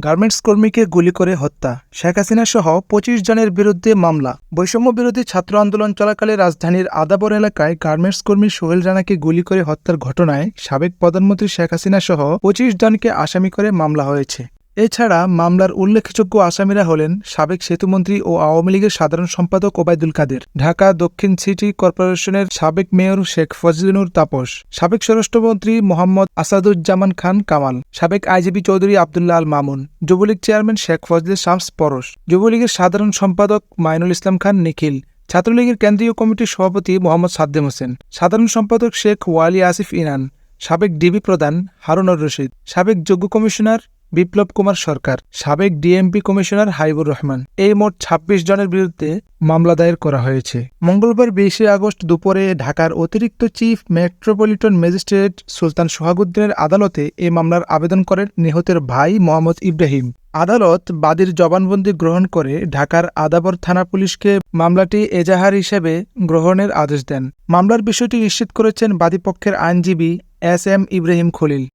Garments কর্মীকে গুলি করে হত্যা, শেখ হাসিনা সহ ২৫ জনের বিরুদ্ধে মামলা। বৈষম্য বিরোধী ছাত্র আন্দোলন চলাকালে রাজধানীর আদাবর এলাকায় গার্মেন্টস কর্মী সোহেল রানাকে গুলি করে হত্যার ঘটনায় সাবেক প্রধানমন্ত্রী শেখ হাসিনা সহ ২৫ জনকে আসামি করে মামলা হয়েছে। এছাড়া মামলার উল্লেখযোগ্য আসামিরা হলেন সাবেক সেতুমন্ত্রী ও আওয়ামী লীগের সাধারণ সম্পাদক ওবায়দুল কাদের, ঢাকা দক্ষিণ সিটি কর্পোরেশনের সাবেক মেয়র শেখ ফজলুর তাপস, সাবেক স্বরাষ্ট্রমন্ত্রী মোহাম্মদ আসাদুজ্জামান খান কামাল, সাবেক আইজিপি চৌধুরী আবদুল্লাহ আল মামুন, যুবলীগ চেয়ারম্যান শেখ ফজলে শামস পরশ, যুবলীগের সাধারণ সম্পাদক মাইনুল ইসলাম খান নিখিল, ছাত্রলীগের কেন্দ্রীয় কমিটির সভাপতি মোহাম্মদ সাদ্দেম হোসেন, সাধারণ সম্পাদক শেখ ওয়ালি আসিফ ইনান, সাবেক ডিবি প্রধান হারুনুর রশিদ, সাবেক যোগ্য কমিশনার বিপ্লব কুমার সরকার, সাবেক ডিএমপি কমিশনার হাইবুর রহমান, এই মোট ২৬ জনের বিরুদ্ধে মামলা দায়ের করা হয়েছে। মঙ্গলবার ২০ আগস্ট দুপুরে ঢাকার অতিরিক্ত চিফ মেট্রোপলিটন ম্যাজিস্ট্রেট সুলতান সোহাগউদ্দিনের আদালতে এ মামলার আবেদন করেন নিহতের ভাই মোহাম্মদ ইব্রাহিম। আদালত বাদীর জবানবন্দি গ্রহণ করে ঢাকার আদাবর থানা পুলিশকে মামলাটি এজাহার হিসেবে গ্রহণের আদেশ দেন। মামলার বিষয়টি নিশ্চিত করেছেন বাদীপক্ষের আইনজীবী এস এম ইব্রাহিম খলিল।